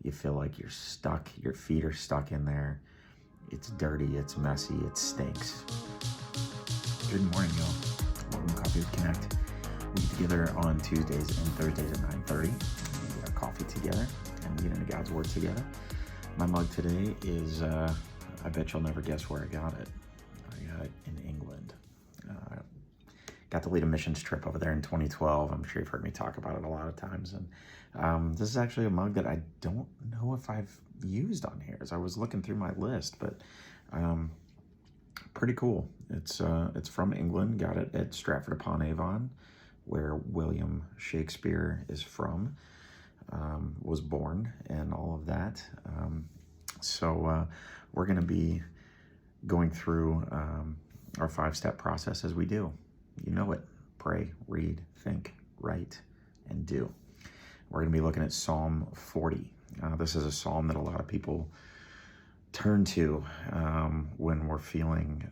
You feel like you're stuck, your feet are stuck in there. It's dirty, it's messy, it stinks. Good morning, y'all. Welcome to Coffee with Connect. We get together on Tuesdays and Thursdays at 9:30. We get our coffee together and we get into God's Word together. My mug today is, I bet you'll never guess where I got it. I got it in England. Got to lead a missions trip over there in 2012. I'm sure you've heard me talk about it a lot of times. And this is actually a mug that I don't know if I've used on here as I was looking through my list, but pretty cool. It's from England. Got it at Stratford-upon-Avon, where William Shakespeare is from, was born and all of that. So we're going to be going through our 5-step process as we do. You know it. Pray, read, think, write, and do. We're going to be looking at Psalm 40. This is a psalm that a lot of people turn to when we're feeling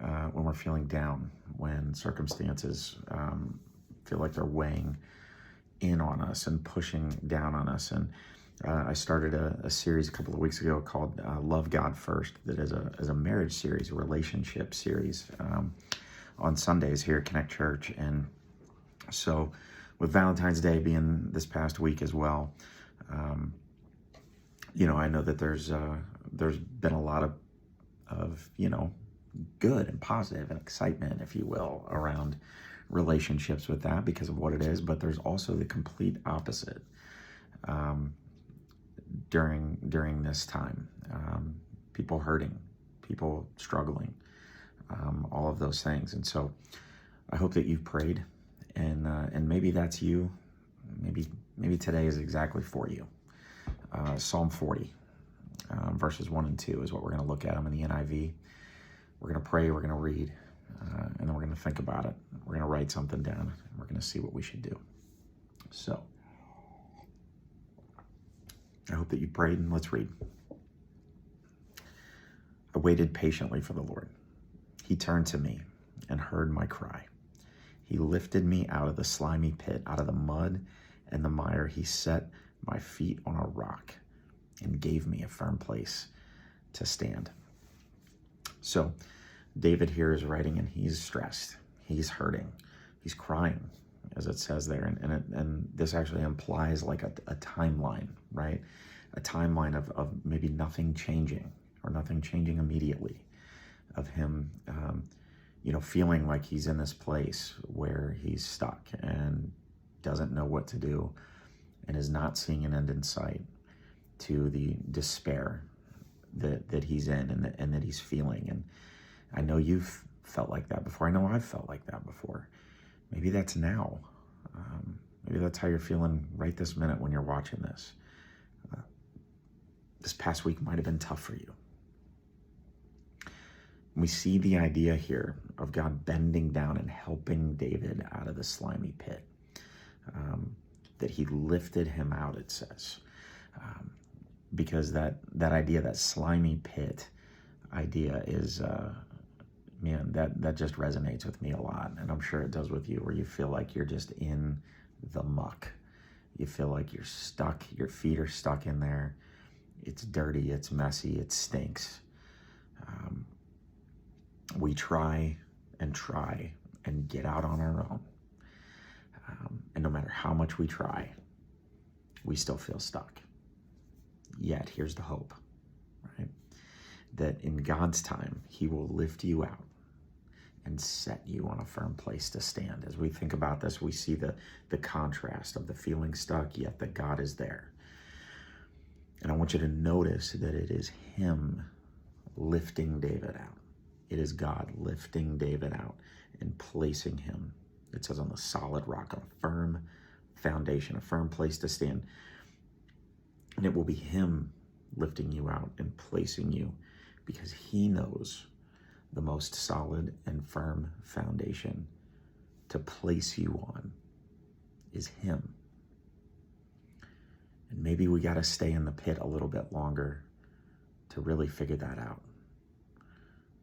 down, when circumstances feel like they're weighing in on us and pushing down on us. And I started a series a couple of weeks ago called Love God First, that is a marriage series, a relationship series, on Sundays here at Connect Church. And so with Valentine's Day being this past week as well, I know that there's been a lot of good and positive and excitement, if you will, around relationships with that because of what it is, but there's also the complete opposite during this time. People hurting, people struggling, all of those things. And so I hope that you've prayed, and maybe that's you. Maybe today is exactly for you. Psalm 40, verses 1 and 2 is what we're going to look at them in the NIV. We're going to pray, we're going to read, and then we're going to think about it. We're going to write something down, and we're going to see what we should do. So I hope that you prayed, and let's read. I waited patiently for the Lord. He turned to me and heard my cry. He lifted me out of the slimy pit, out of the mud and the mire. He set my feet on a rock and gave me a firm place to stand. So David here is writing, and he's stressed. He's hurting. He's crying, as it says there. And this actually implies like a timeline, right? A timeline of maybe nothing changing or nothing changing immediately, of him, feeling like he's in this place where he's stuck and doesn't know what to do and is not seeing an end in sight, to the despair that he's in and that he's feeling. And I know you've felt like that before. I know I've felt like that before. Maybe that's now. Maybe that's how you're feeling right this minute when you're watching this. This past week might have been tough for you. We see the idea here of God bending down and helping David out of the slimy pit, that he lifted him out, it says, because that idea, that slimy pit idea is, that just resonates with me a lot. And I'm sure it does with you, where you feel like you're just in the muck. You feel like you're stuck, your feet are stuck in there. It's dirty, it's messy, it stinks. We try and get out on our own. And no matter how much we try, we still feel stuck. Yet, here's the hope, right? That in God's time, he will lift you out and set you on a firm place to stand. As we think about this, we see the contrast of the feeling stuck, yet that God is there. And I want you to notice that it is him lifting David out. It is God lifting David out and placing him, it says, on the solid rock, on a firm foundation, a firm place to stand. And it will be him lifting you out and placing you, because he knows the most solid and firm foundation to place you on is him. And maybe we got to stay in the pit a little bit longer to really figure that out.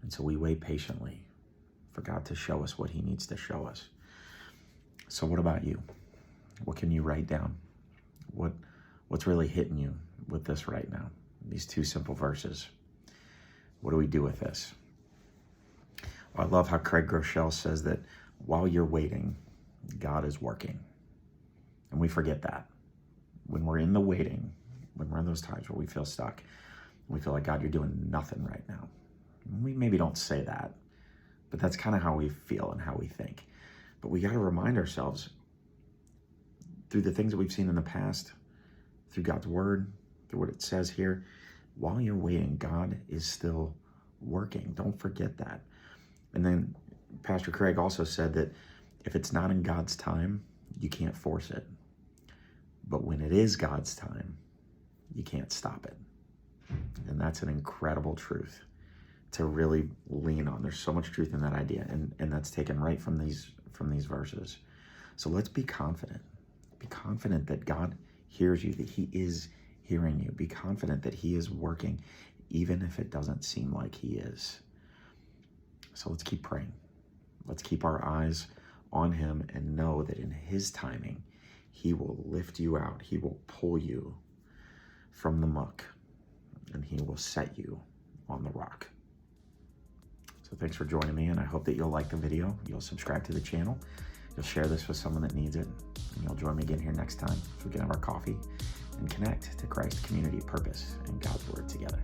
And so we wait patiently for God to show us what he needs to show us. So what about you? What can you write down? What's really hitting you? with this right now. These two simple verses. What do we do with this? Well, I love how Craig Groeschel says that while you're waiting, God is working. And we forget that. When we're in the waiting, when we're in those times where we feel stuck, we feel like, God, you're doing nothing right now. We maybe don't say that, but that's kind of how we feel and how we think. But we got to remind ourselves through the things that we've seen in the past, through God's word, through what it says here, while you're waiting, God is still working. Don't forget that. And then Pastor Craig also said that if it's not in God's time, you can't force it. But when it is God's time, you can't stop it. And that's an incredible truth to really lean on. There's so much truth in that idea, and that's taken right from these verses. So let's be confident. Be confident that God hears you, that he is hearing you. Be confident that he is working, even if it doesn't seem like he is. So let's keep praying. Let's keep our eyes on him and know that in his timing, he will lift you out. He will pull you from the muck, and he will set you on the rock. So thanks for joining me, and I hope that you'll like the video. You'll subscribe to the channel. You'll share this with someone that needs it. And you'll join me again here next time so we can have our coffee and connect to Christ, community, purpose, and God's word together.